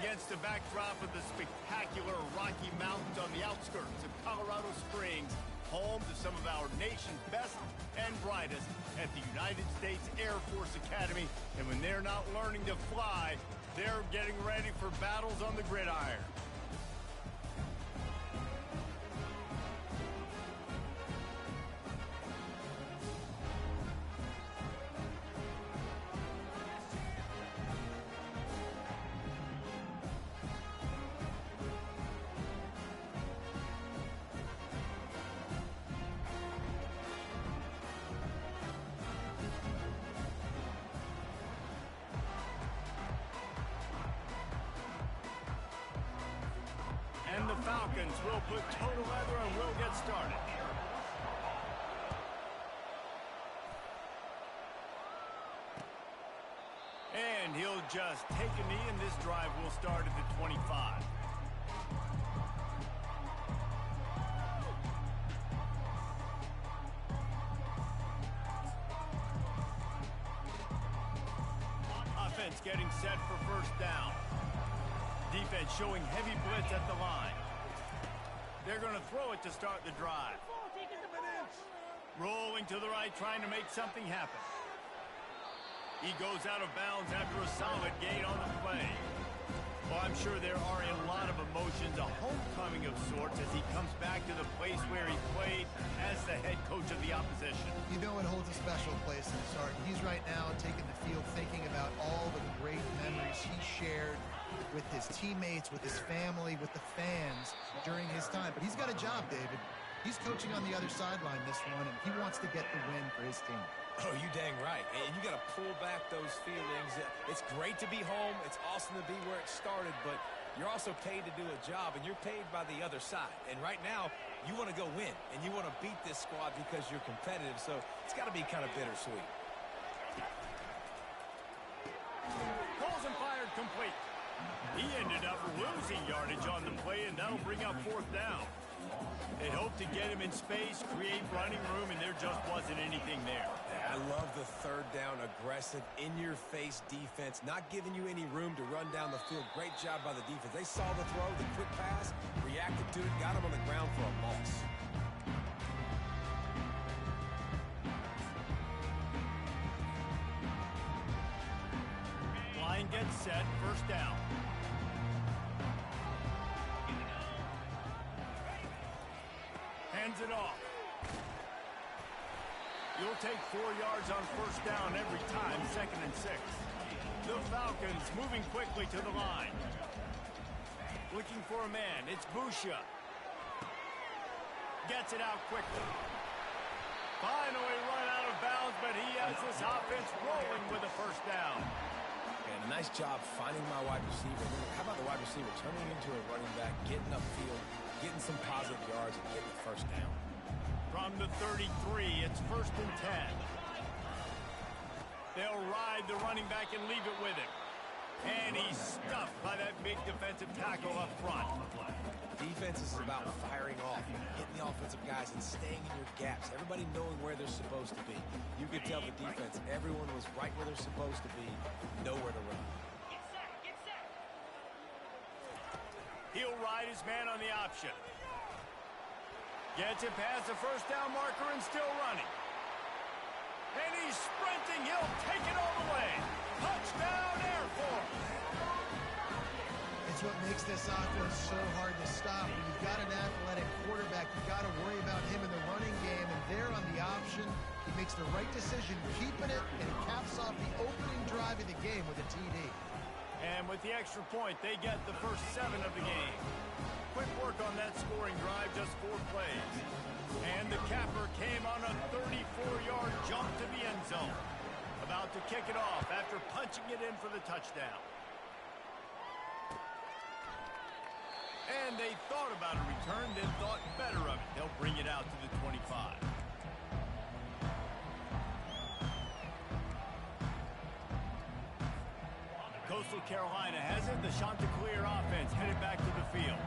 Against the backdrop of the spectacular Rocky Mountains on the outskirts of Colorado Springs, home to some of our nation's best and brightest at the United States Air Force Academy. And when they're not learning to fly, they're getting ready for battles on the gridiron. And the Falcons will put toe to leather and will get started. And he'll just take a knee, and this drive will start at the 25. Offense getting set for first down. Defense showing heavy blitz at the line. They're going to throw it to start the drive. Rolling to the right, trying to make something happen. He goes out of bounds after a solid gain on the play. Well, I'm sure there are a lot of emotions, a homecoming of sorts, as he comes back to the place where he played as the head coach of the opposition. You know it holds a special place in his heart. He's right now taking the field thinking about all the great memories he shared with his teammates, with his family, with the fans during his time. But he's got a job, David. He's coaching on the other sideline this one, and he wants to get the win for his team. Oh, you dang right. And you got to pull back those feelings. It's great to be home. It's awesome to be where it started, but you're also paid to do a job, and you're paid by the other side. And right now, you want to go win, and you want to beat this squad because you're competitive, so it's got to be kind of bittersweet. Calls and fired complete. He ended up losing yardage on the play, and that'll bring up fourth down. They hoped to get him in space, create running room, and there just wasn't anything there. I love the third down, aggressive, in-your-face defense, not giving you any room to run down the field. Great job by the defense. They saw the throw, the quick pass, reacted to it, got him on the ground for a loss. Line gets set, first down. Hands it off. You'll take 4 yards on first down every time, 2nd and 6. The Falcons moving quickly to the line. Looking for a man, it's Busha. Gets it out quickly. Finally run out of bounds, but he has this offense rolling with a first down. And a nice job finding my wide receiver. How about the wide receiver turning into a running back, getting upfield, getting some positive yards, and getting the first down. From the 33, it's 1st and 10. They'll ride the running back and leave it with him. And he's stuffed by that big defensive tackle up front. Defense is about firing off, hitting the offensive guys and staying in your gaps. Everybody knowing where they're supposed to be. You could tell the defense, everyone was right where they're supposed to be, nowhere to run. He'll ride his man on the option. Gets it past the first down marker and still running. And he's sprinting. He'll take it all the way. Touchdown, Air Force. It's what makes this offense so hard to stop. When you've got an athletic quarterback, you've got to worry about him in the running game. And there on the option, he makes the right decision, keeping it, and he caps off the opening drive of the game with a TD. And with the extra point, they get the first 7 of the game. Quick work on that scoring drive, just 4 plays. And the capper came on a 34-yard jump to the end zone. About to kick it off after punching it in for the touchdown. And they thought about a return, then thought better of it. They'll bring it out to the 25. Coastal Carolina has it. The Chanticleer offense headed back to the field.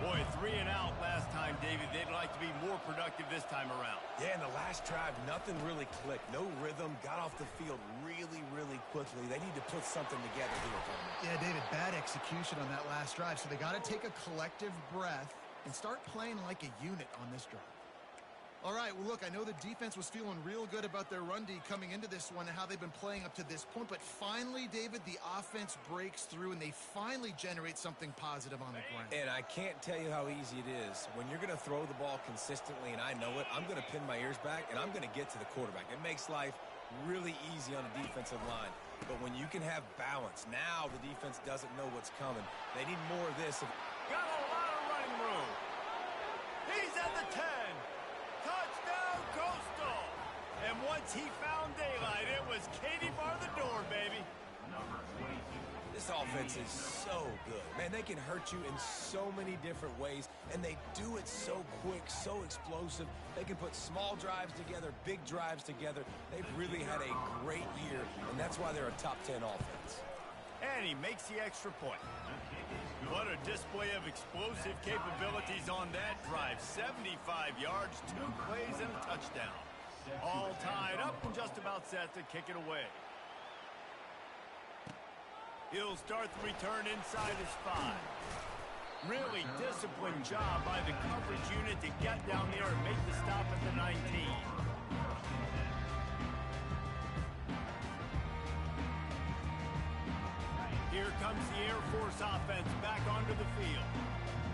Boy, 3 and out last time, David. They'd like to be more productive this time around. Yeah, in the last drive, nothing really clicked. No rhythm, got off the field really, really quickly. They need to put something together here, Coleman. Yeah, David, bad execution on that last drive, so they got to take a collective breath and start playing like a unit on this drive. All right, well, look, I know the defense was feeling real good about their run D coming into this one and how they've been playing up to this point, but finally, David, the offense breaks through and they finally generate something positive on the ground. And I can't tell you how easy it is. When you're going to throw the ball consistently, and I know it, I'm going to pin my ears back, and I'm going to get to the quarterback. It makes life really easy on the defensive line. But when you can have balance, now the defense doesn't know what's coming. They need more of this. Got a lot of running room. He's at the 10. Touchdown, Coastal! And once he found daylight, it was Katie bar the door, baby. This offense is so good. Man, they can hurt you in so many different ways, and they do it so quick, so explosive. They can put small drives together, big drives together. They've really had a great year, and that's why they're a top 10 offense. And he makes the extra point. What a display of explosive capabilities on that drive. 75 yards, 2 plays, and a touchdown. All tied up and just about set to kick it away. He'll start the return inside his 5. Really disciplined job by the coverage unit to get down there and make the stop at the 19. Here comes the Air Force offense back onto the field.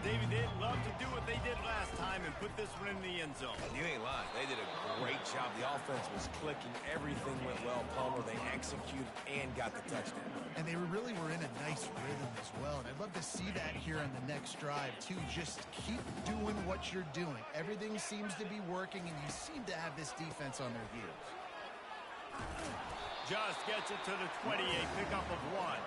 David, they'd love to do what they did last time and put this one in the end zone. And you ain't lying. They did a great job. The offense was clicking. Everything went well. Palmer, they executed and got the touchdown. And they really were in a nice rhythm as well. And I'd love to see that here on the next drive, too. Just keep doing what you're doing. Everything seems to be working, and you seem to have this defense on their heels. Just gets it to the 28, pickup of 1.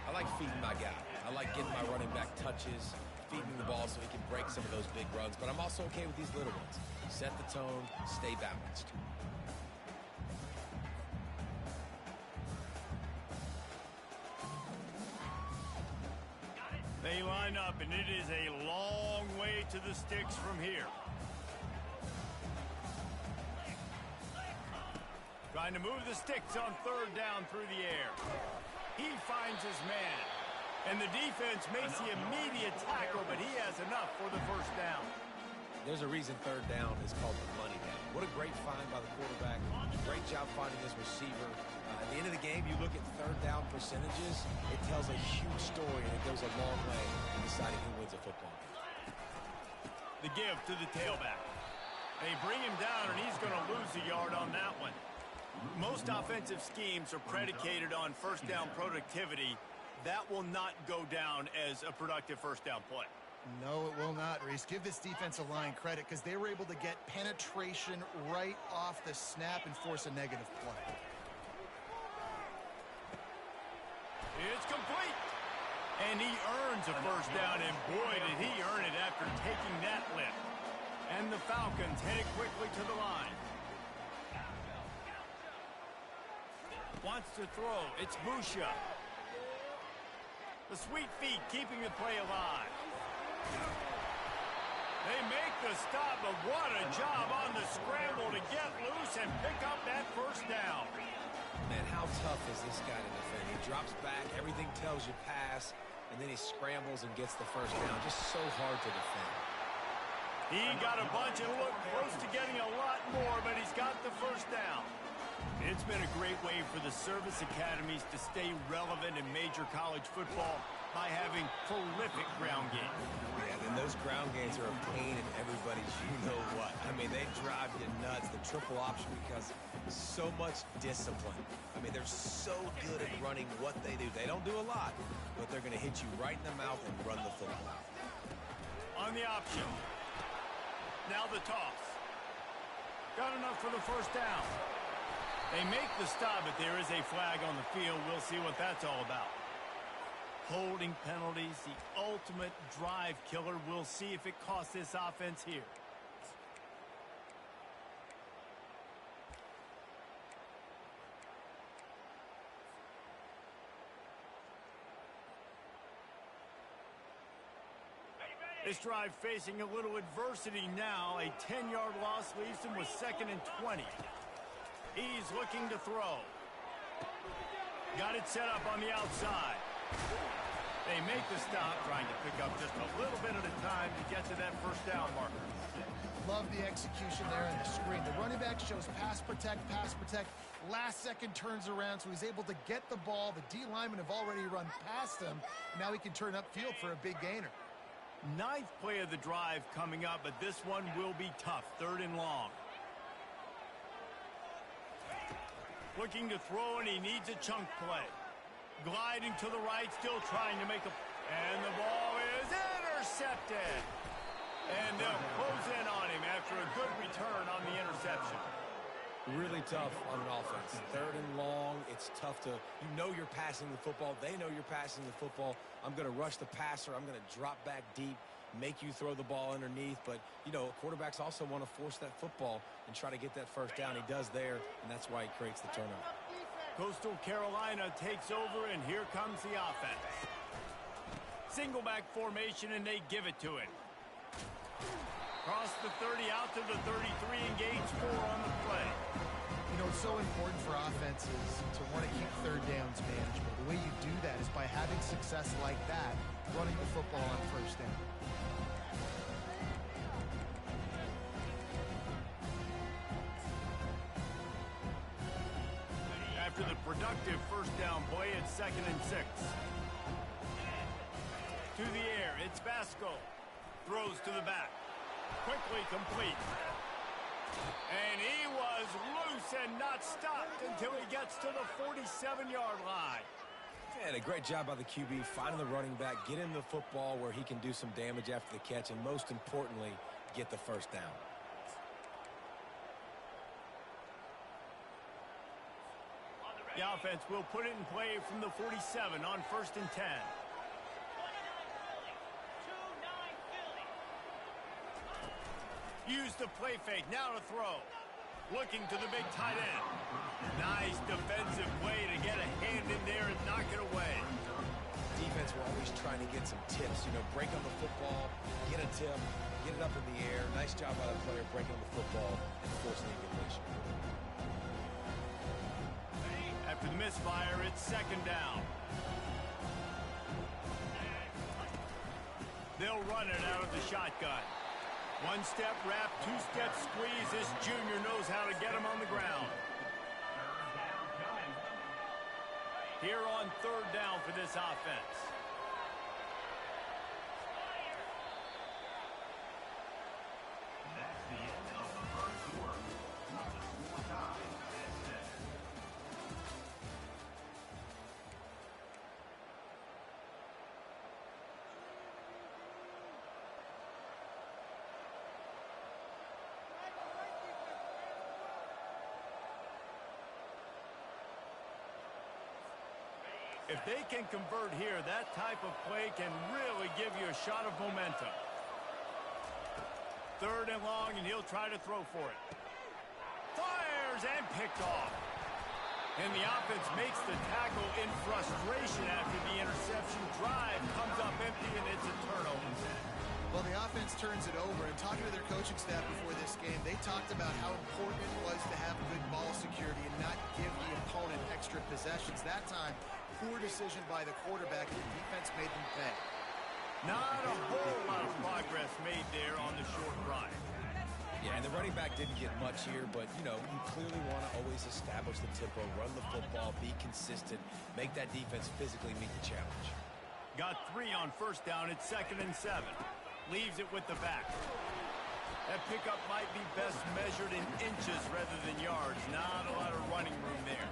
I like feeding my guy. I like getting my running back touches, feeding the ball so he can break some of those big runs. But I'm also okay with these little ones. Set the tone, stay balanced. They line up, and it is a long way to the sticks from here. Trying to move the sticks on 3rd down through the air. He finds his man. And the defense makes the immediate tackle, but he has enough for the 1st down. There's a reason 3rd down is called the money down. What a great find by the quarterback. Great job finding his receiver. At the end of the game, you look at 3rd down percentages. It tells a huge story, and it goes a long way in deciding who wins a football game. The give to the tailback. They bring him down, and he's going to lose a yard on that one. Most offensive schemes are predicated on 1st down productivity. That will not go down as a productive 1st down play. No, it will not, Reese. Give this defensive line credit because they were able to get penetration right off the snap and force a negative play. It's complete. And he earns a 1st down, and boy, did he earn it after taking that lift. And the Falcons headed quickly to the line. Wants to throw. It's Busha. The sweet feet keeping the play alive. They make the stop, but what a job on the scramble to get loose and pick up that 1st down. Man, how tough is this guy to defend? He drops back, everything tells you pass, and then he scrambles and gets the 1st down. Just so hard to defend. He got a bunch and looked close to getting a lot more, but he's got the 1st down. It's been a great way for the service academies to stay relevant in major college football by having prolific ground game. Yeah, and those ground games are a pain in everybody's you-know-what. I mean, they drive you nuts, the triple option, because so much discipline. I mean, they're so good at running what they do. They don't do a lot, but they're going to hit you right in the mouth and run the football. On the option. Now the toss. Got enough for the 1st down. They make the stop, but there is a flag on the field. We'll see what that's all about. Holding penalties, the ultimate drive killer. We'll see if it costs this offense here. This drive facing a little adversity now. A 10-yard loss leaves him with 2nd and 20. He's looking to throw. Got it set up on the outside. They make the stop, trying to pick up just a little bit at a time to get to that first down marker. Love the execution there in the screen. The running back shows pass protect. Last second turns around, so he's able to get the ball. The D linemen have already run past him. Now he can turn upfield for a big gainer. 9th play of the drive coming up, but this one will be tough. 3rd and long. Looking to throw, and he needs a chunk play. Gliding to the right, still trying to make a... And the ball is intercepted. And they'll close in on him after a good return on the interception. Really tough on an offense. 3rd and long, it's tough to... You know you're passing the football. They know you're passing the football. I'm going to rush the passer. I'm going to drop back deep, make you throw the ball underneath. But, you know, quarterbacks also want to force that football and try to get that first down. He does there, and that's why he creates the turnover. Coastal Carolina takes over, and here comes the offense. Single back formation, and they give it to it. Cross the 30 out to the 33, engage 4 on the play. You know, it's so important for offenses to want to keep 3rd downs manageable. The way you do that is by having success like that, running the football on 1st down. After the productive first down play, it's 2nd and 6. To the air, it's Vasco. Throws to the back. Quickly complete. And he was loose and not stopped until he gets to the 47-yard line. And a great job by the QB, finding the running back, get him the football where he can do some damage after the catch, and most importantly, get the first down. The offense will put it in play from the 47 on 1st and 10. Use the play fake, now to throw. Looking to the big tight end. Nice defensive play to get a hand in there and knock it away. Defense were always trying to get some tips, you know, break on the football, get a tip, get it up in the air. Nice job by the player breaking on the football and forcing the incompletion. After the misfire, it's 2nd down. They'll run it out of the shotgun. 1-step wrap, 2-step squeeze. This junior knows how to get him on the ground. Here on 3rd down for this offense. If they can convert here, that type of play can really give you a shot of momentum. 3rd and long, and he'll try to throw for it. Fires and picked off. And the offense makes the tackle in frustration after the interception. Drive comes up empty, and it's a turnover. Well, the offense turns it over, and talking to their coaching staff before this game, they talked about how important it was to have good ball security and not give the opponent extra possessions. That time, poor decision by the quarterback, and the defense made them pay. Not a whole lot of progress made there on the short run. Yeah, and the running back didn't get much here, but, you know, you clearly want to always establish the tempo, run the football, be consistent, make that defense physically meet the challenge. Got 3 on 1st down. It's 2nd and 7. Leaves it with the back. That pickup might be best measured in inches rather than yards. Not a lot of running room there.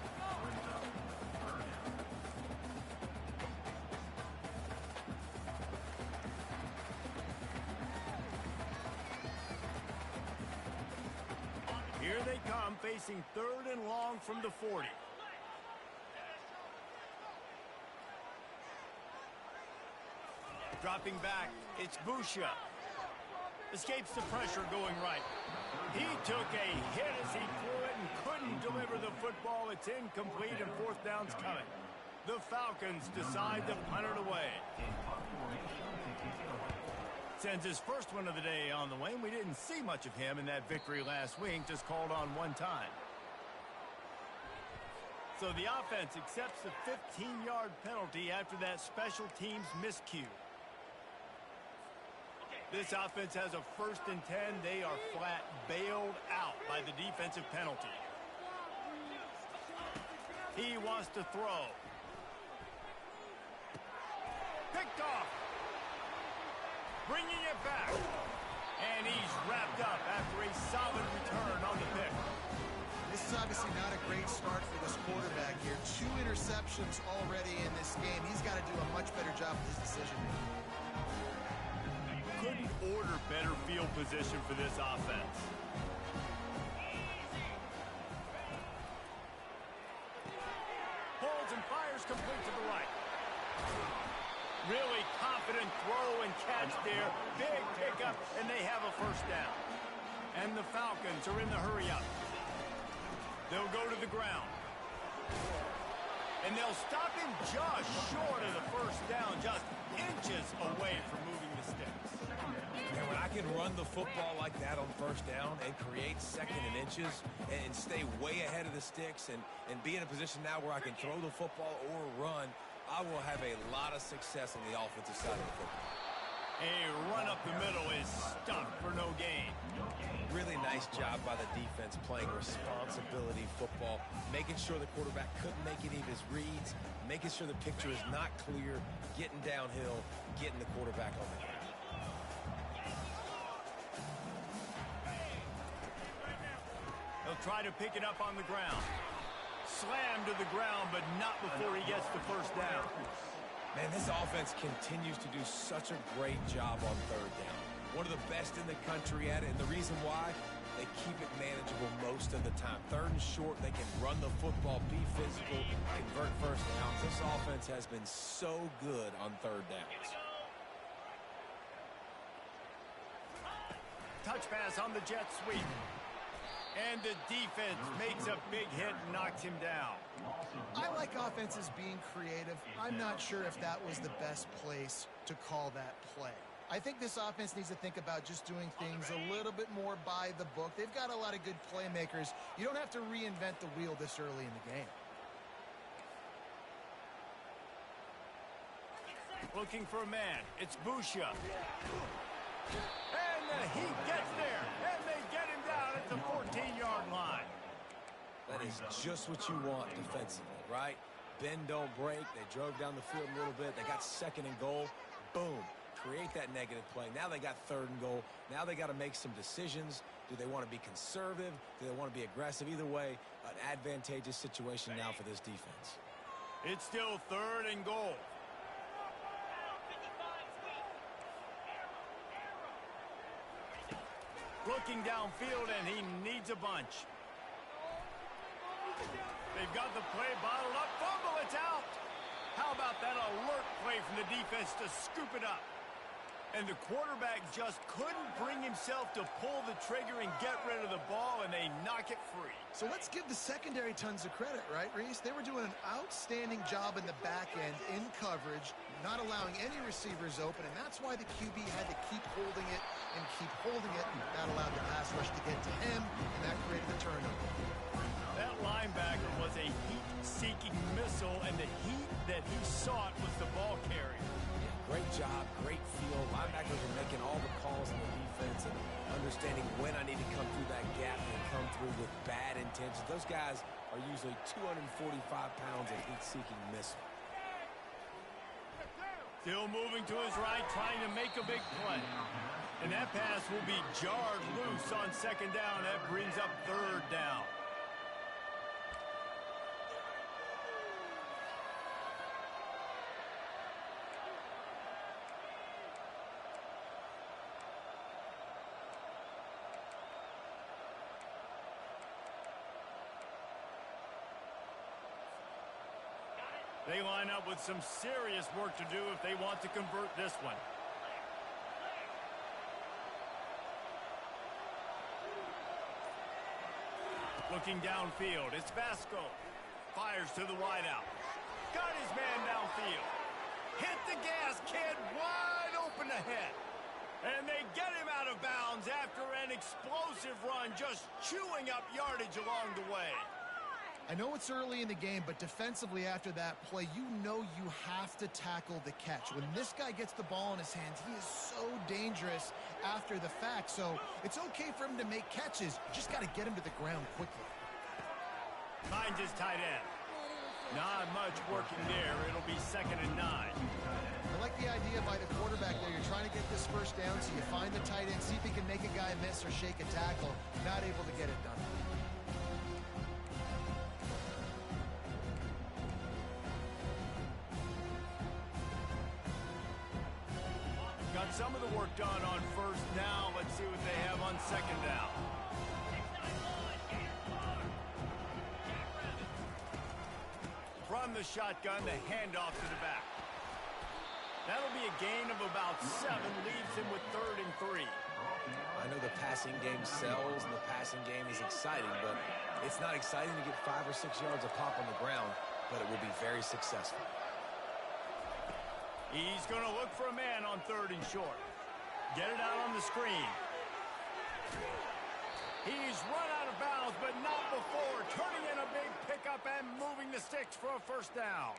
Here they come, facing 3rd and long from the 40. Dropping back, it's Busha. Escapes the pressure going right. He took a hit as he threw it and couldn't deliver the football. It's incomplete and 4th down's coming. The Falcons decide to punt it away. Sends his first one of the day on the wing. We didn't see much of him in that victory last week, just called on one time. So the offense accepts the 15-yard penalty after that special teams miscue. This offense has a 1st and 10. They are flat bailed out by the defensive penalty. He wants to throw. Picked off. Bringing it back. And he's wrapped up after a solid return on the pick. This is obviously not a great start for this quarterback here. 2 interceptions already in this game. He's got to do a much better job with his decision-making. Couldn't order better field position for this offense. Holds and fires complete to the right. Really confident throw and catch there. Big pickup, and they have a 1st down. And the Falcons are in the hurry-up. They'll go to the ground. And they'll stop him just short of the 1st down, just inches away from moving the sticks. And when I can run the football like that on 1st down and create 2nd and inches and stay way ahead of the sticks and be in a position now where I can throw the football or run, I will have a lot of success on the offensive side of the football. A run up the middle is stuffed for no gain. Really nice job by the defense playing responsibility football, making sure the quarterback couldn't make any of his reads, making sure the picture is not clear, getting downhill, getting the quarterback on the ground. He'll try to pick it up on the ground. Slam to the ground, but not before he gets the 1st down. Man, this offense continues to do such a great job on 3rd down. One of the best in the country at it, and the reason why, they keep it manageable most of the time. 3rd and short, they can run the football, be physical, convert 1st downs. This offense has been so good on 3rd downs. Touch pass on the jet sweep. And the defense makes a big hit and knocks him down. I like offenses being creative. I'm not sure if that was the best place to call that play. I think this offense needs to think about just doing things a little bit more by the book. They've got a lot of good playmakers. You don't have to reinvent the wheel this early in the game. Looking for a man. It's Busha. And the heat gets there. And they get him down at the 14-yard line. That is just what you want defensively, right? Bend, don't break. They drove down the field a little bit. They got 2nd and goal. Boom. Create that negative play. Now they got 3rd and goal. Now they got to make some decisions. Do they want to be conservative? Do they want to be aggressive? Either way, an advantageous situation now for this defense. It's still 3rd and goal. Looking downfield, and he needs a bunch. They've got the play bottled up. Fumble, it's out. How about that alert play from the defense to scoop it up? And the quarterback just couldn't bring himself to pull the trigger and get rid of the ball, and they knock it free. So let's give the secondary tons of credit, right, Reese? They were doing an outstanding job in the back end, in coverage, not allowing any receivers open, and that's why the QB had to keep holding it and keep holding it. That allowed the pass rush to get to him, and that created the turnover. That linebacker was a heat-seeking missile, and the heat that he sought was the ball carrier. Great job, great feel. Linebackers are making all the calls in the defense and understanding when I need to come through that gap and come through with bad intentions. Those guys are usually 245 pounds of heat-seeking missile. Still moving to his right, trying to make a big play. And that pass will be jarred loose on 2nd down. That brings up 3rd down. They line up with some serious work to do if they want to convert this one. Looking downfield, it's Vasco. Fires to the wideout. Got his man downfield. Hit the gas, kid. Wide open ahead. And they get him out of bounds after an explosive run, just chewing up yardage along the way. I know it's early in the game, but defensively after that play, you know you have to tackle the catch. When this guy gets the ball in his hands, he is so dangerous after the fact. So it's okay for him to make catches. Just got to get him to the ground quickly. Finds his tight end. Not much working there. It'll be 2nd and 9. I like the idea by the quarterback there. You're trying to get this first down, so you find the tight end, see if he can make a guy miss or shake a tackle. Not able to get it done. Got some of the work done on 1st down. Let's see what they have on 2nd down. From the shotgun, the handoff to the back. That'll be a gain of about 7, leaves him with 3rd and 3. I know the passing game sells and the passing game is exciting, but it's not exciting to get 5 or 6 yards a pop on the ground, but it will be very successful. He's going to look for a man on 3rd and short. Get it out on the screen. He's run out of bounds, but not before. Turning in a big pickup and moving the sticks for a 1st down.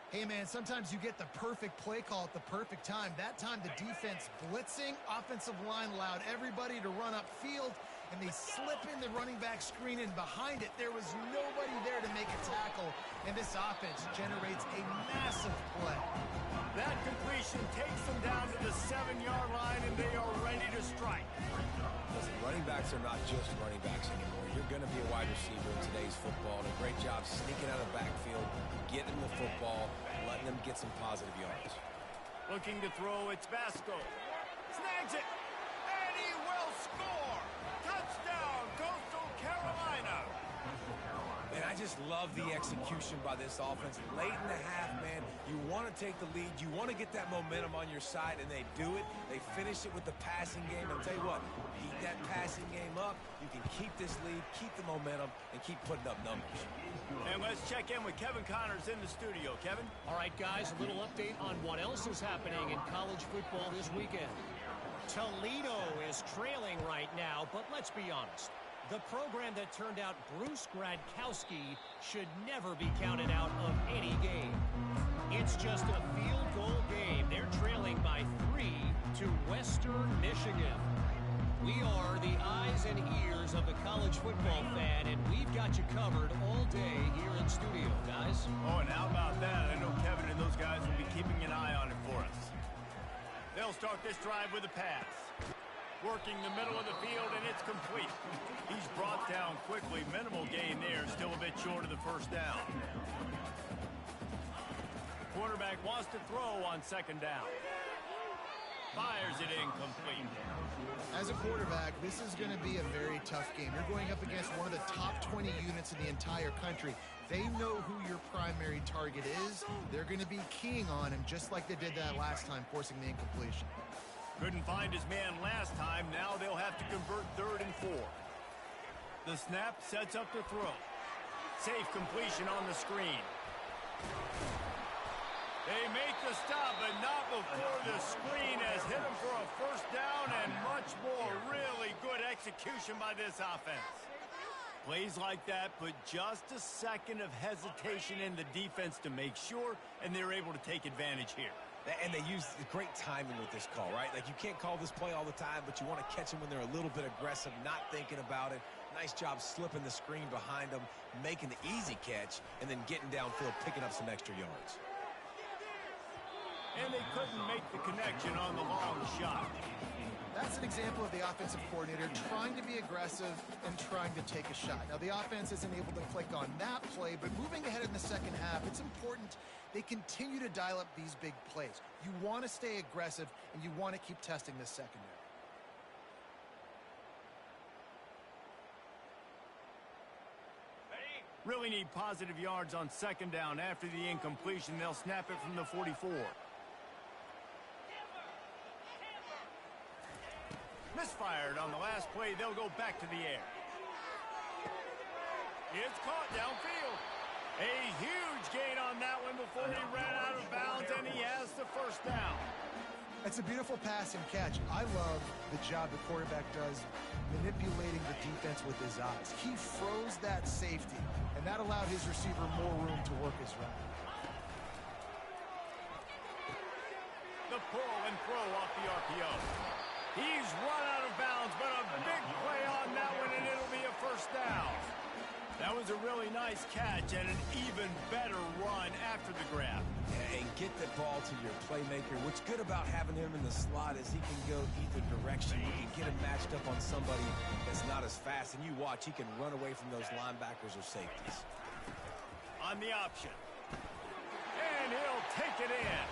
Hey, man, sometimes you get the perfect play call at the perfect time. That time the defense blitzing, offensive line allowed everybody to run upfield, and they slip in the running back screen, and behind it there was nobody there to make a tackle, and this offense generates a massive play. That completion takes them down to the 7-yard line, and they are ready to strike. Listen, running backs are not just running backs anymore. You're going to be a wide receiver in today's football, and a great job sneaking out of the backfield, getting them the football, letting them get some positive yards. Looking to throw, it's Vasco. Snags it, and he will score! Touchdown, Coastal Carolina! And I just love the execution by this offense. Late in the half, man, you want to take the lead. You want to get that momentum on your side, and they do it. They finish it with the passing game. I'll tell you what, heat that passing game up. You can keep this lead, keep the momentum, and keep putting up numbers. And let's check in with Kevin Connors in the studio. Kevin? All right, guys, a little update on what else is happening in college football this weekend. Toledo is trailing right now, but let's be honest. The program that turned out Bruce Gradkowski should never be counted out of any game. It's just a field goal game. They're trailing by 3 to Western Michigan. We are the eyes and ears of the college football fan, and we've got you covered all day here in studio, guys. Oh, and how about that? I know Kevin and those guys will be keeping an eye on it for us. They'll start this drive with a pass. Working the middle of the field, and it's complete. He's brought down quickly. Minimal gain there. Still a bit short of the 1st down. Quarterback wants to throw on 2nd down. Fires it incomplete. As a quarterback, this is going to be a very tough game. You're going up against one of the top 20 units in the entire country. They know who your primary target is. They're going to be keying on him, just like they did that last time, forcing the incompletion. Couldn't find his man last time. Now they'll have to convert 3rd and 4. The snap sets up the throw. Safe completion on the screen. They make the stop, but not before the screen has hit him for a 1st down, and much more. Really good execution by this offense. Plays like that put just a second of hesitation in the defense to make sure, and they're able to take advantage here. And they use great timing with this call, right? Like, you can't call this play all the time, but you want to catch them when they're a little bit aggressive, not thinking about it. Nice job slipping the screen behind them, making the easy catch, and then getting downfield, picking up some extra yards. And they couldn't make the connection on the long shot. That's an example of the offensive coordinator trying to be aggressive and trying to take a shot. Now, the offense isn't able to click on that play, but moving ahead in the 2nd half, it's important they continue to dial up these big plays. You want to stay aggressive, and you want to keep testing this secondary. Really need positive yards on 2nd down. After the incompletion, they'll snap it from the 44. Misfired on the last play. They'll go back to the air. It's caught downfield. A huge gain on that one before he ran out of bounds, and he has the 1st down. It's a beautiful pass and catch. I love the job the quarterback does manipulating the defense with his eyes. He froze that safety, and that allowed his receiver more room to work his route. The pull and throw off the RPO. He's run out of bounds, but a big play on that one, and it'll be a first down. That was a really nice catch and an even better run after the grab. Yeah, and get the ball to your playmaker. What's good about having him in the slot is he can go either direction. You can get him matched up on somebody that's not as fast, and you watch, he can run away from those linebackers or safeties. On the option. And he'll take it in.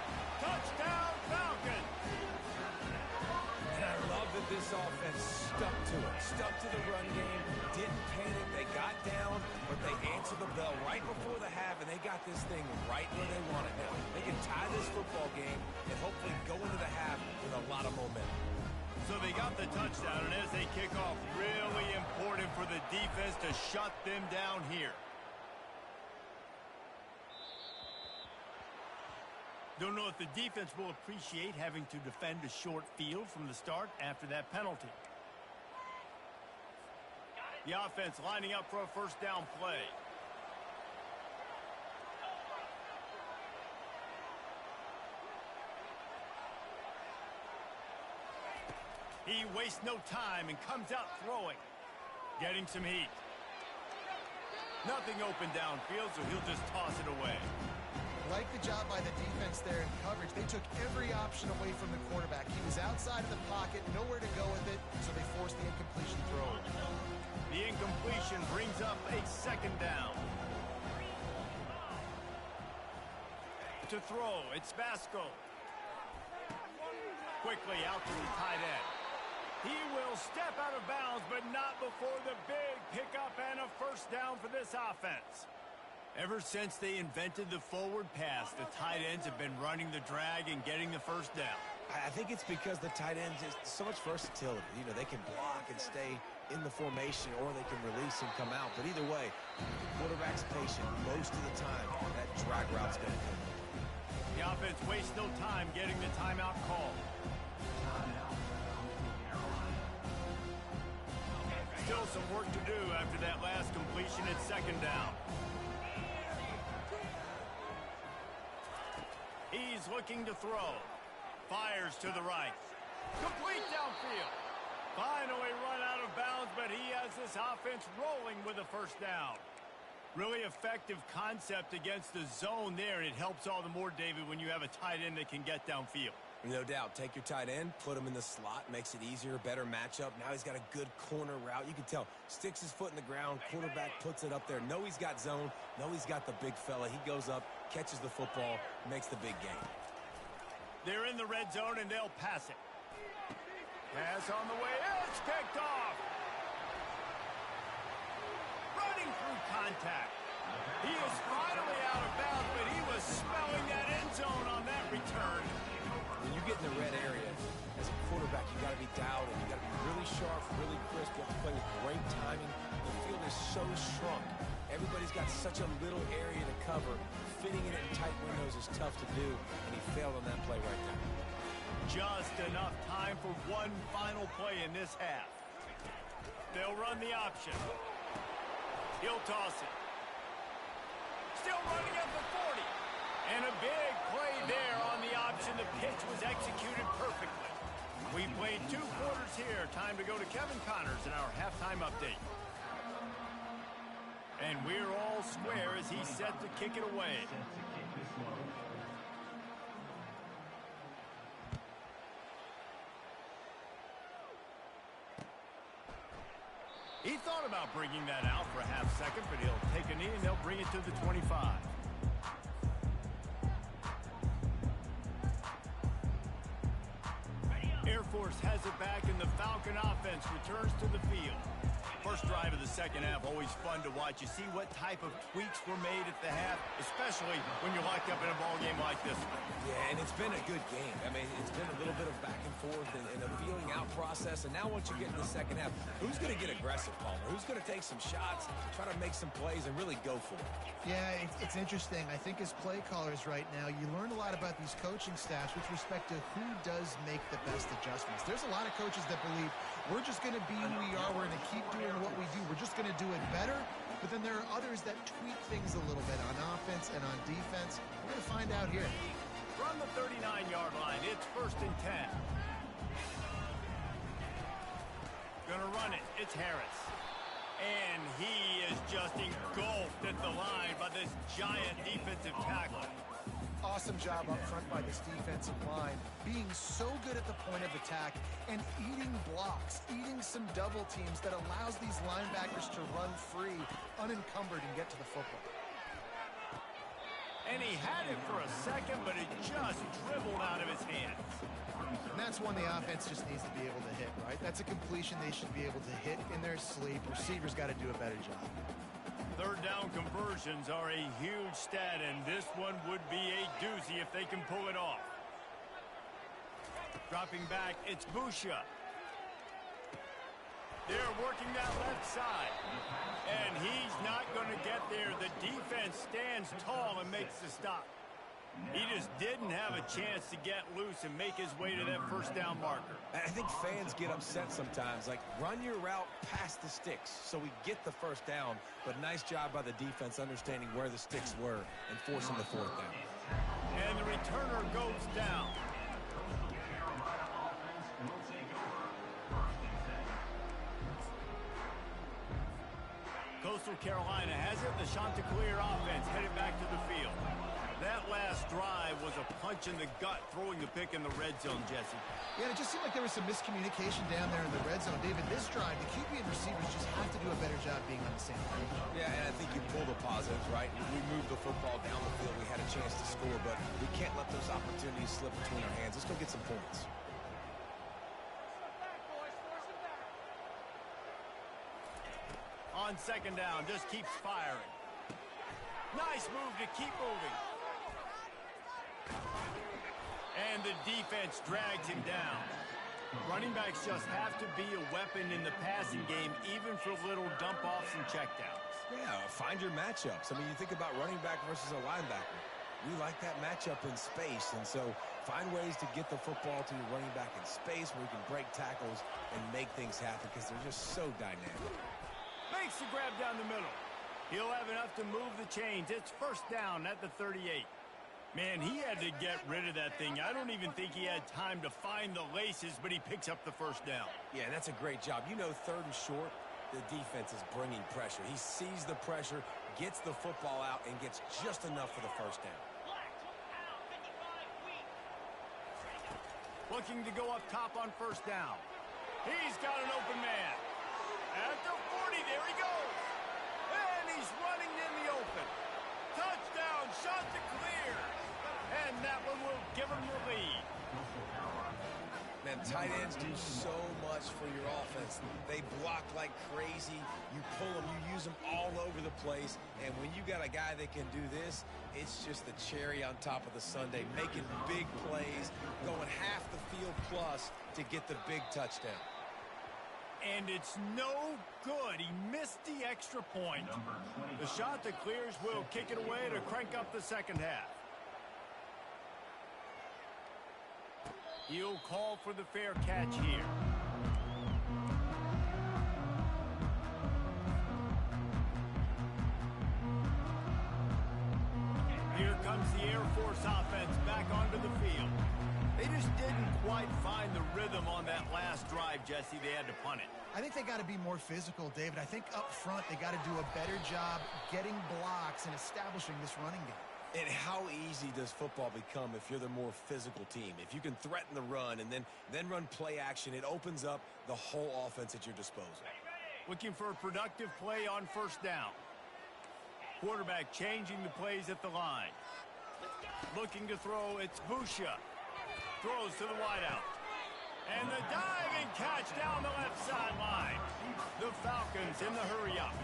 Touchdown, Falcons! And I love that this offense stuck to it. Stuck to the run game. Didn't panic. They got down, but they answered the bell right before the half, and they got this thing right where they want it now. They can tie this football game and hopefully go into the half with a lot of momentum. So they got the touchdown, and as they kick off, really important for the defense to shut them down here. Don't know if the defense will appreciate having to defend a short field from the start after that penalty. The offense lining up for a first down play. He wastes no time and comes out throwing. Getting some heat. Nothing open downfield, so he'll just toss it away. Like the job by the defense there in coverage. They took every option away from the quarterback. He was outside of the pocket, nowhere to go with it, so they forced the incompletion throw. The incompletion brings up a second down. To throw, it's Vasco. Quickly out to the tight end. He will step out of bounds, but not before the big pickup and a first down for this offense. Ever since they invented the forward pass, the tight ends have been running the drag and getting the first down. I think it's because the tight ends is so much versatility. You know, they can block and stay in the formation, or they can release and come out. But either way, the quarterback's patient most of the time. That drag route's going to come. The offense wastes no time getting the timeout call. Still some work to do after that last completion at second down. He's looking to throw. Fires to the right. Complete downfield. Finally run out of bounds, but he has this offense rolling with a first down. Really effective concept against the zone there, and it helps all the more, David, when you have a tight end that can get downfield. No doubt. Take your tight end, put him in the slot, makes it easier, better matchup. Now he's got a good corner route. You can tell. Sticks his foot in the ground. Quarterback puts it up there. Know he's got zone. Know he's got the big fella. He goes up, catches the football, makes the big game. They're in the red zone, and they'll pass it. Pass on the way. It's picked off. Running through contact. He is finally out of bounds, but he was smelling that end zone on that return. When you get in the red area, as a quarterback, you got to be dialed in. You got to be really sharp, really crisp. You have to play with great timing. The field is so shrunk. Everybody's got such a little area to cover. Fitting it in tight windows is tough to do, and he failed on that play right there. Just enough time for one final play in this half. They'll run the option. He'll toss it. Still running at the 40. And a big play there on the option. The pitch was executed perfectly. We played 2 quarters here. Time to go to Kevin Connors in our halftime update. And we're all square as he's set to kick it away. He thought about bringing that out for a half second, but he'll take a knee and they'll bring it to the 25. Air Force has it back and the Falcon offense returns to the field. First drive of the second half, always fun to watch. You see what type of tweaks were made at the half, especially when you're locked up in a ball game like this one. Yeah, and it's been a good game. I mean, it's been a little bit of back and forth and a feeling out process. And now once you get in the second half, who's going to get aggressive, Palmer? Who's going to take some shots, try to make some plays, and really go for it? Yeah, it's interesting. I think as play callers right now, you learn a lot about these coaching staffs with respect to who does make the best adjustments. There's a lot of coaches that believe we're just going to be who we are. We're going to keep doing what we do. We're just going to do it better. But then there are others that tweak things a little bit on offense and on defense. We're going to find out here. From the 39-yard line, it's 1st and 10. Gonna run it. It's Harris. And he is just engulfed at the line by this giant defensive tackle. Awesome job up front by this defensive line, being so good at the point of attack and eating blocks, eating some double teams that allows these linebackers to run free, unencumbered, and get to the football. And he had it for a second, but it just dribbled out of his hands. And that's one the offense just needs to be able to hit, right? That's a completion they should be able to hit in their sleep. Receivers got to do a better job. Third down conversions are a huge stat, and this one would be a doozy if they can pull it off. Dropping back, it's Busha. They're working that left side. And he's not going to get there. The defense stands tall and makes the stop. He just didn't have a chance to get loose and make his way to that first down marker. I think fans get upset sometimes. Like, run your route past the sticks so we get the first down. But nice job by the defense understanding where the sticks were and forcing the fourth down. And the returner goes down. Coastal Carolina has it. The Chanticleer offense headed back to the field. That last drive was a punch in the gut, throwing the pick in the red zone, Jesse. Yeah, it just seemed like there was some miscommunication down there in the red zone. David, this drive, the QB and receivers just have to do a better job being on the same page. Yeah, and I think you pull the positives, right? We moved the football down the field. We had a chance to score, but we can't let those opportunities slip between our hands. Let's go get some points. On second down, just keeps firing. Nice move to keep moving. And the defense drags him down. Running backs just have to be a weapon in the passing game, even for little dump-offs and checkdowns. Yeah, find your matchups. I mean, you think about running back versus a linebacker. We like that matchup in space, and so find ways to get the football to your running back in space where you can break tackles and make things happen because they're just so dynamic. Makes the grab down the middle. He'll have enough to move the chains. It's first down at the 38. Man, he had to get rid of that thing. I don't even think he had time to find the laces, but he picks up the first down. Yeah, and that's a great job. You know, third and short, the defense is bringing pressure. He sees the pressure, gets the football out, and gets just enough for the first down. Looking to go up top on first down. He's got an open man. At the 40, there he goes. And he's running in the open. Touchdown, shot to clear. And that one will give him the lead. Man, tight ends do so much for your offense. They block like crazy. You pull them, you use them all over the place. And when you got a guy that can do this, it's just the cherry on top of the sundae, making big plays, going half the field plus to get the big touchdown. And it's no good. He missed the extra point. The shot that clears will kick it away to crank up the second half. He'll call for the fair catch here. Here comes the Air Force offense back onto the field. They just didn't quite find the rhythm on that last drive, Jesse. They had to punt it. I think they got to be more physical, David. I think up front they got to do a better job getting blocks and establishing this running game. And how easy does football become if you're the more physical team? If you can threaten the run and then run play action, it opens up the whole offense at your disposal. Looking for a productive play on first down. Quarterback changing the plays at the line. Looking to throw, it's Busha. Throws to the wideout. And the diving catch down the left sideline. The Falcons in the hurry-up.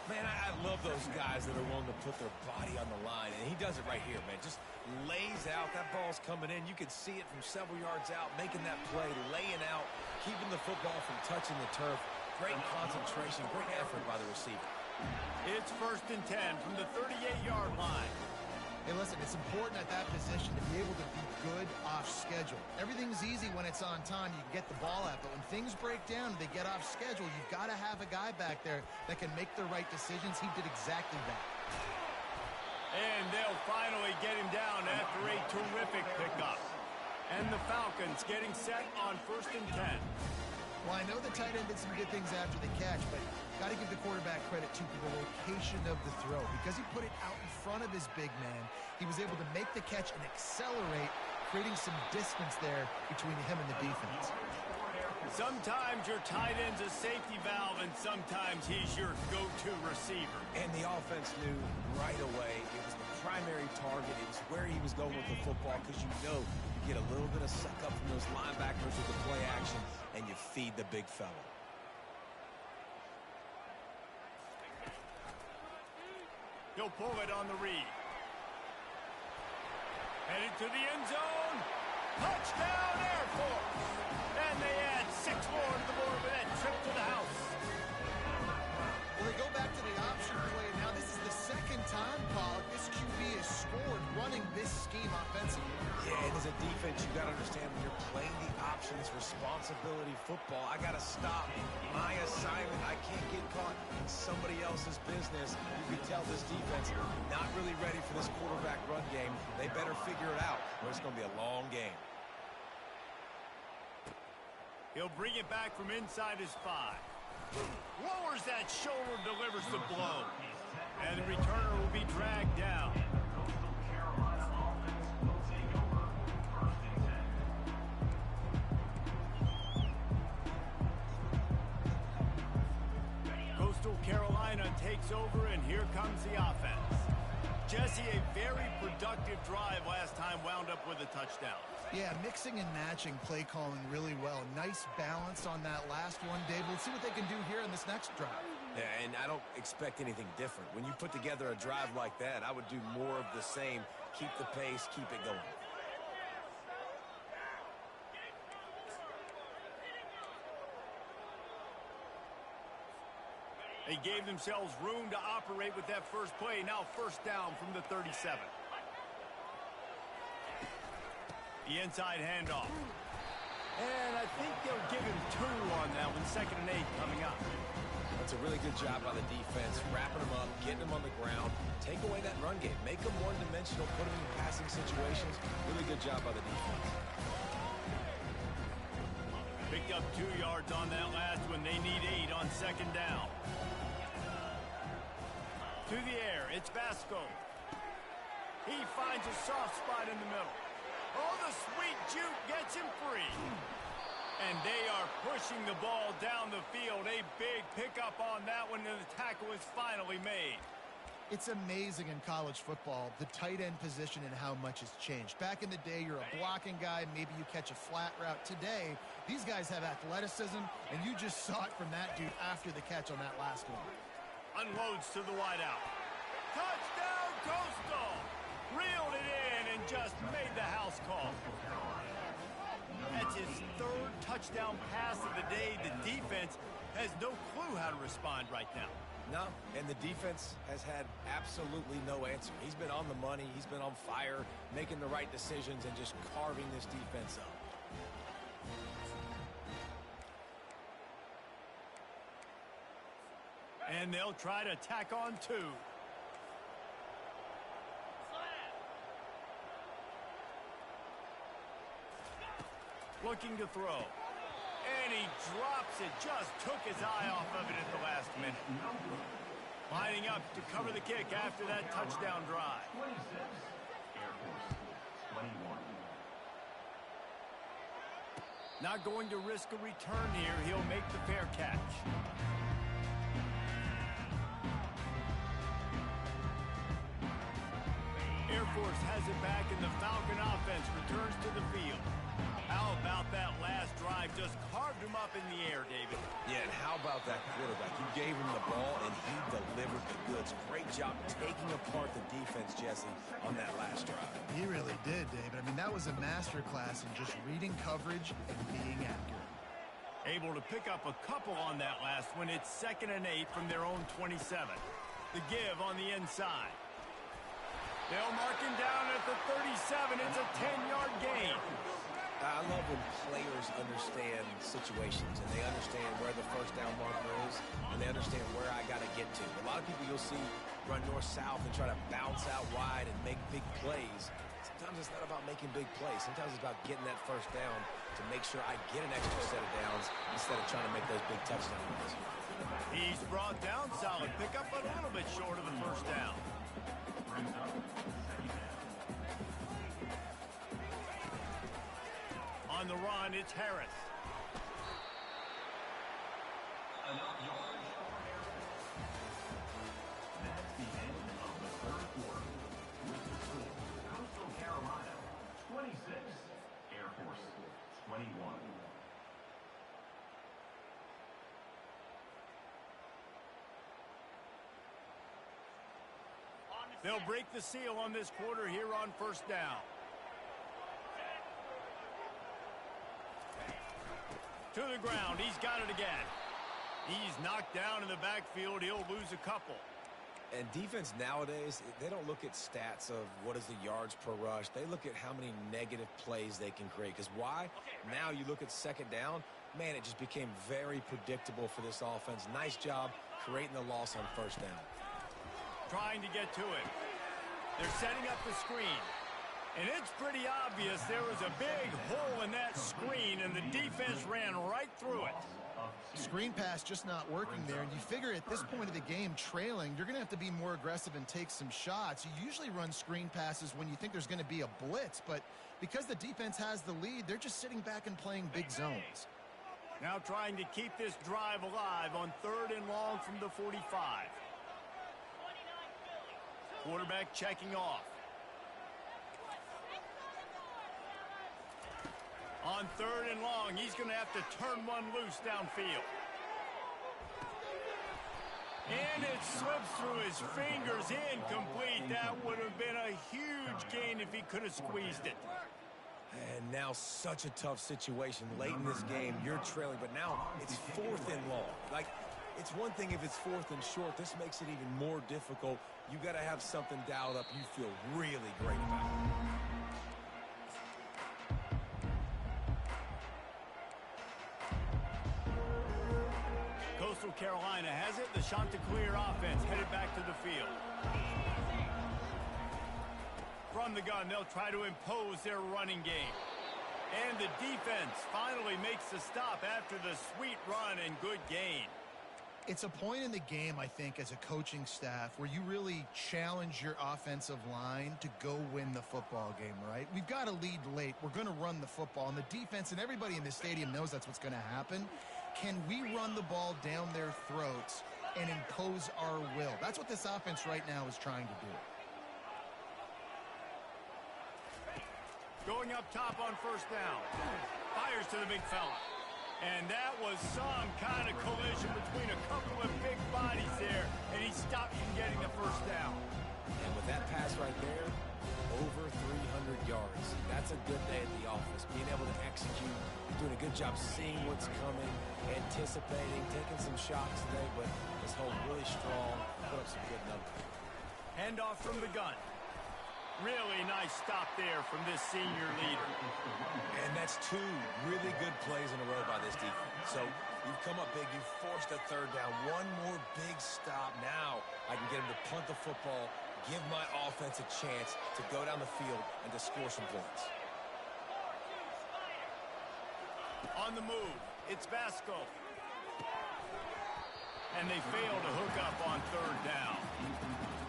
Man, I love those guys that are willing to put their body on the line, and he does it right here, man. Just lays out. That ball's coming in. You can see it from several yards out, making that play, laying out, keeping the football from touching the turf. Great concentration, great effort by the receiver. It's 1st and 10 from the 38-yard line. Hey, listen, it's important at that position to be able to be good off schedule. Everything's easy when it's on time. You can get the ball out, but when things break down and they get off schedule, you've got to have a guy back there that can make the right decisions. He did exactly that. And they'll finally get him down after a terrific pickup. And the Falcons getting set on 1st and 10. Well, I know the tight end did some good things after the catch, but got to give the quarterback credit, too, for the location of the throw. Because he put it out in front of his big man, he was able to make the catch and accelerate, creating some distance there between him and the defense. Sometimes your tight end's a safety valve, and sometimes he's your go-to receiver. And the offense knew right away it was the primary target. It was where he was going with the football, because you know you get a little bit of suck-up from those linebackers with the play action, and you feed the big fella. He'll pull it on the read. Headed to the end zone. Touchdown, Air Force. And they add 6 more to the board with that trip to the house. Well, they go back to the option play. Now, this is the second time, Paul, this QB has scored running this scheme offensively. Yeah, and as a defense, you got to understand when you're playing the options, responsibility football, I got to stop my assignment. I can't get caught in somebody else's business. You can tell this defense not really ready for this quarterback run game. They better figure it out, or it's going to be a long game. He'll bring it back from inside his 5. Lowers that shoulder, delivers the blow. And the returner will be dragged down. Coastal Carolina takes over, and here comes the offense. Jesse, a very productive drive last time, wound up with a touchdown. Yeah, mixing and matching play calling really well. Nice balance on that last one, Dave. We'll see what they can do here in this next drive. Yeah, and I don't expect anything different. When you put together a drive like that, I would do more of the same. Keep the pace, keep it going. They gave themselves room to operate with that first play. Now 1st down from the 37. The inside handoff. And I think they'll give him 2 on that one. 2nd and 8 coming up. That's a really good job by the defense, wrapping them up, getting them on the ground. Take away that run game. Make them one-dimensional, put them in passing situations. Really good job by the defense. Picked up 2 yards on that last one. They need 8 on 2nd down. To the air, it's Vasco. He finds a soft spot in the middle. Oh, the sweet juke gets him free. And they are pushing the ball down the field. A big pickup on that one, and the tackle is finally made. It's amazing in college football, the tight end position and how much has changed. Back in the day, you're a blocking guy, maybe you catch a flat route. Today, these guys have athleticism, and you just saw it from that dude after the catch on that last one. Unloads to the wideout. Touchdown, Coastal! Reeled it in and just made the house call. That's his 3rd touchdown pass of the day. The defense has no clue how to respond right now. No, and the defense has had absolutely no answer. He's been on the money. He's been on fire, making the right decisions, and just carving this defense up. And they'll try to tack on 2. Looking to throw. And he drops it. Just took his eye off of it at the last minute. Lining up to cover the kick after that touchdown drive. Not going to risk a return here. He'll make the fair catch. Air Force has it back, and the Falcon offense returns to the field. How about that last drive? Just carved him up in the air, David. Yeah, and how about that quarterback? You gave him the ball, and he delivered the goods. Great job taking apart the defense, Jesse, on that last drive. He really did, David. I mean, that was a masterclass in just reading coverage and being accurate. Able to pick up a couple on that last one. It's 2nd and 8 from their own 27. The give on the inside. They'll mark him down at the 37. It's a 10-yard gain. I love when players understand situations and they understand where the first down marker is and they understand where I got to get to. A lot of people you'll see run north-south and try to bounce out wide and make big plays. Sometimes it's not about making big plays. Sometimes it's about getting that first down to make sure I get an extra set of downs instead of trying to make those big touchdown runs. He's brought down. Solid pickup, but a little bit short of the first down. On the run, it's Harris. Enough yards for Harris. That's the end of the third quarter. With the score, Coastal Carolina 26, Air Force 21. They'll break the seal on this quarter here on first down. To the ground. He's got it again. He's knocked down in the backfield. He'll lose a couple. And defense nowadays, they don't look at stats of what is the yards per rush. They look at how many negative plays they can create. Because why? Now you look at second down, man, it just became very predictable for this offense. Nice job creating the loss on first down. Trying to get to it. They're setting up the screen. And it's pretty obvious there was a big hole in that screen, and the defense ran right through it. Screen pass just not working there, and you figure at this point of the game, trailing, you're going to have to be more aggressive and take some shots. You usually run screen passes when you think there's going to be a blitz, but because the defense has the lead, they're just sitting back and playing big zones. Now trying to keep this drive alive on 3rd and long from the 45. Quarterback checking off. On 3rd and long, he's going to have to turn one loose downfield. And it slips through his fingers, incomplete. That would have been a huge gain if he could have squeezed it. And now such a tough situation late in this game. You're trailing, but now it's 4th and long. Like, it's one thing if it's 4th and short. This makes it even more difficult. You got to have something dialed up you feel really great about. Coastal Carolina has it. The Chanticleer offense headed back to the field. From the gun, they'll try to impose their running game. And the defense finally makes the stop after the sweet run and good gain. It's a point in the game, I think, as a coaching staff where you really challenge your offensive line to go win the football game, right? We've got to lead late. We're going to run the football, and the defense and everybody in the stadium knows that's what's going to happen. Can we run the ball down their throats and impose our will? That's what this offense right now is trying to do. Going up top on first down. Fires to the big fella. And that was some kind of collision between a couple of big bodies there, and he stopped from getting the first down. And with that pass right there, over 300 yards. That's a good day at the office. Being able to execute, doing a good job seeing what's coming, anticipating, taking some shots today, but this whole really strong, put up some good numbers. Handoff from the gun. Really nice stop there from this senior leader. And that's 2 really good plays in a row by this defense. So you've come up big. You've forced a 3rd down. One more big stop. Now I can get him to punt the football, give my offense a chance to go down the field and to score some points. On the move, it's Vasco. And they fail to hook up on 3rd down.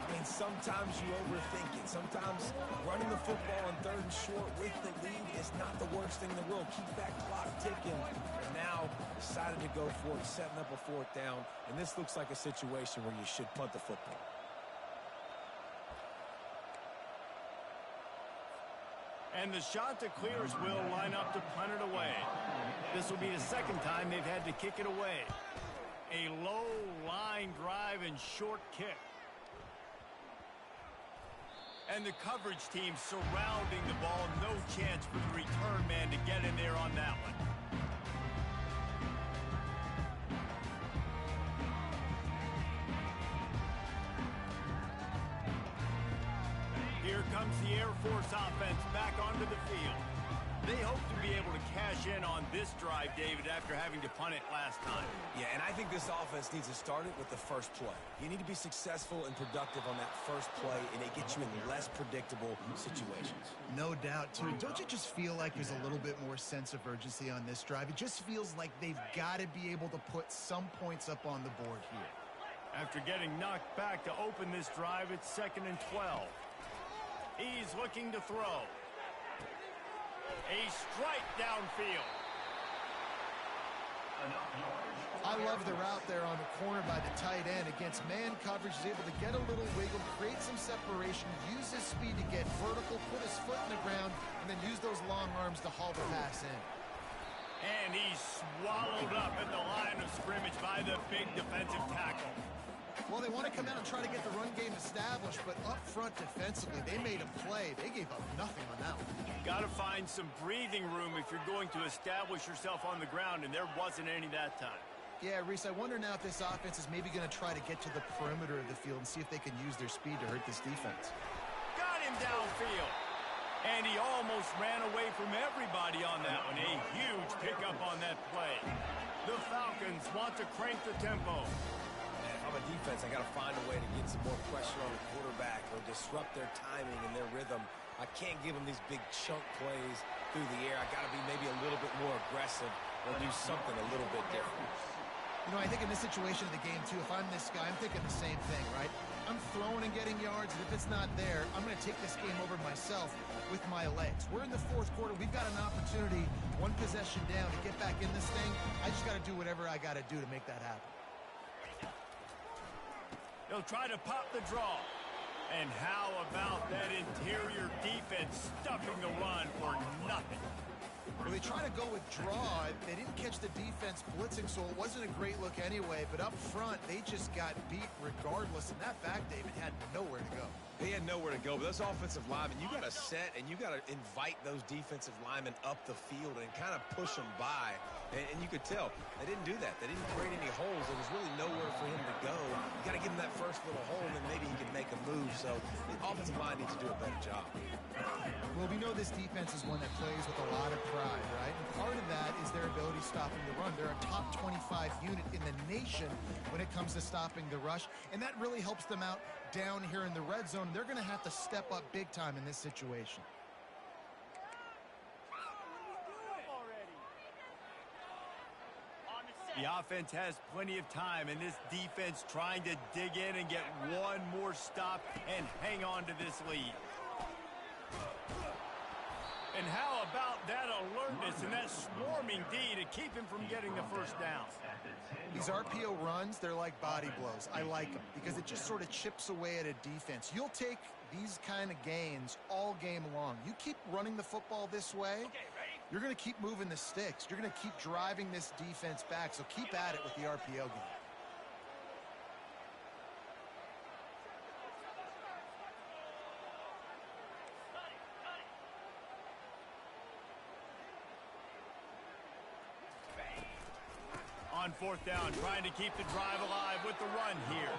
I mean, sometimes you overthink it. Sometimes running the football on 3rd and short with the lead is not the worst thing in the world. Keep that clock ticking. And now decided to go for it, setting up a 4th down. And this looks like a situation where you should punt the football. And the shot to clear is will line up to punt it away. This will be the second time they've had to kick it away. A low line drive and short kick. And the coverage team surrounding the ball. No chance for the return man to get in there on that one. Here comes the Air Force offense back onto the field. They hope to be able to cash in on this drive, David, after having to punt it last time. Yeah, and I think this offense needs to start it with the first play. You need to be successful and productive on that first play, and it gets you in less predictable situations. No doubt, too. Don't you just feel like there's a little bit more sense of urgency on this drive? It just feels like they've got to be able to put some points up on the board here. After getting knocked back to open this drive, it's 2nd and 12. He's looking to throw. A strike downfield. I love the route there on the corner by the tight end. Against man coverage, he's able to get a little wiggle, create some separation, use his speed to get vertical, put his foot in the ground, and then use those long arms to haul the pass in. And he's swallowed up at the line of scrimmage by the big defensive tackle. Well, they want to come out and try to get the run game established, but up front defensively, they made a play. They gave up nothing on that one. Got to find some breathing room if you're going to establish yourself on the ground, and there wasn't any that time. Yeah, Reese, I wonder now if this offense is maybe going to try to get to the perimeter of the field and see if they can use their speed to hurt this defense. Got him downfield. And he almost ran away from everybody on that one. A huge pickup on that play. The Falcons want to crank the tempo. If I'm a defense, I got to find a way to get some more pressure on the quarterback or disrupt their timing and their rhythm. I can't give them these big chunk plays through the air. I got to be maybe a little bit more aggressive or do something a little bit different. You know, I think in this situation of the game, too, if I'm this guy, I'm thinking the same thing, right? I'm throwing and getting yards, and if it's not there, I'm going to take this game over myself with my legs. We're in the fourth quarter. We've got an opportunity, one possession down, to get back in this thing. I just got to do whatever I got to do to make that happen. They'll try to pop the draw. And how about that interior defense stuffing the run for nothing? Well, they try to go with draw. They didn't catch the defense blitzing, so it wasn't a great look anyway. But up front, they just got beat regardless. And that back, David, had nowhere to go. They had nowhere to go, but those offensive linemen, you got to set and you got to invite those defensive linemen up the field and kind of push them by. And you could tell they didn't do that. They didn't create any holes. There was really nowhere for him to go. You got to give him that first little hole, and then maybe he can make a move. So the offensive line needs to do a better job. Well, we know this defense is one that plays with a lot of pride, right? And part of that is their ability stopping the run. They're a top 25 unit in the nation when it comes to stopping the rush, and that really helps them out down here in the red zone. They're going to have to step up big time in this situation. The offense has plenty of time, and this defense trying to dig in and get one more stop and hang on to this lead. And how about that alertness and that swarming D to keep him from getting the first down? These RPO runs, they're like body blows. I like them because it just sort of chips away at a defense. You'll take these kind of gains all game long. You keep running the football this way, you're going to keep moving the sticks. You're going to keep driving this defense back, so keep at it with the RPO game. On fourth down, trying to keep the drive alive with the run here.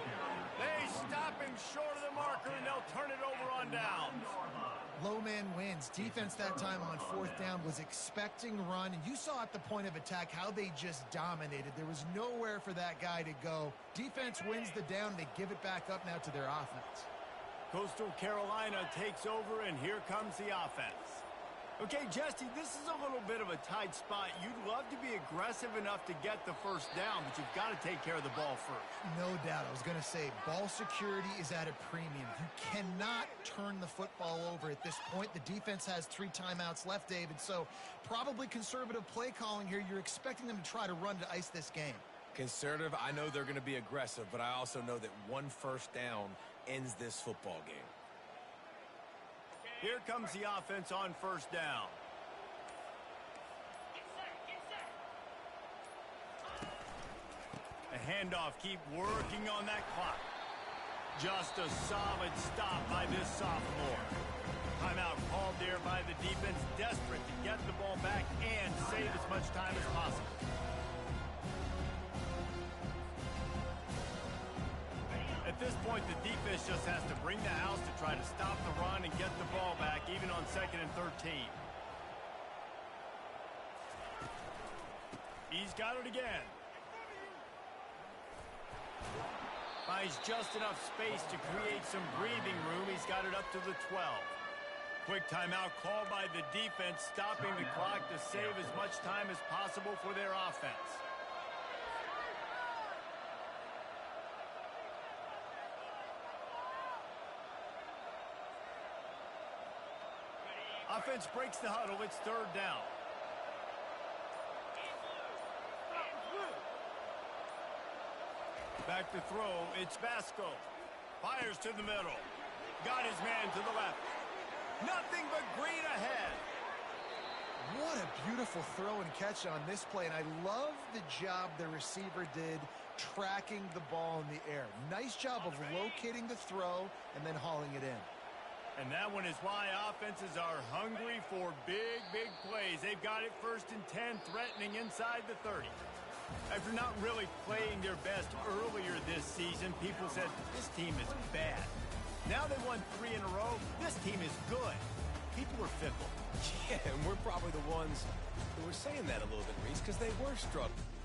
They stop him short of the marker, and they'll turn it over on downs. Low man wins. Defense that time on fourth down was expecting run, and you saw at the point of attack how they just dominated. There was nowhere for that guy to go. Defense wins the down. They give it back up now to their offense. Coastal Carolina takes over, and here comes the offense. Okay, Jesse, this is a little bit of a tight spot. You'd love to be aggressive enough to get the first down, but you've got to take care of the ball first. No doubt. I was going to say, ball security is at a premium. You cannot turn the football over at this point. The defense has 3 timeouts left, David, so probably conservative play calling here. You're expecting them to try to run to ice this game. Conservative, I know they're going to be aggressive, but I also know that one first down ends this football game. Here comes the offense on first down. A handoff, keep working on that clock. Just a solid stop by this sophomore. Timeout called there by the defense, desperate to get the ball back and save as much time as possible. At this point, the defense just has to bring the house to try to stop the run and get the ball back, even on 2nd and 13. He's got it again. Finds just enough space to create some breathing room. He's got it up to the 12. Quick timeout called by the defense, stopping the clock to save as much time as possible for their offense. Offense breaks the huddle. It's 3rd down. Back to throw. It's Vasco. Fires to the middle. Got his man to the left. Nothing but green ahead. What a beautiful throw and catch on this play, and I love the job the receiver did tracking the ball in the air. Nice job of locating the throw and then hauling it in. And that one is why offenses are hungry for big, big plays. They've got it 1st and 10, threatening inside the 30. After not really playing their best earlier this season, people said, this team is bad. Now they won 3 in a row. This team is good. People are fickle. Yeah, and we're probably the ones who were saying that a little bit, Reese, because they were struggling.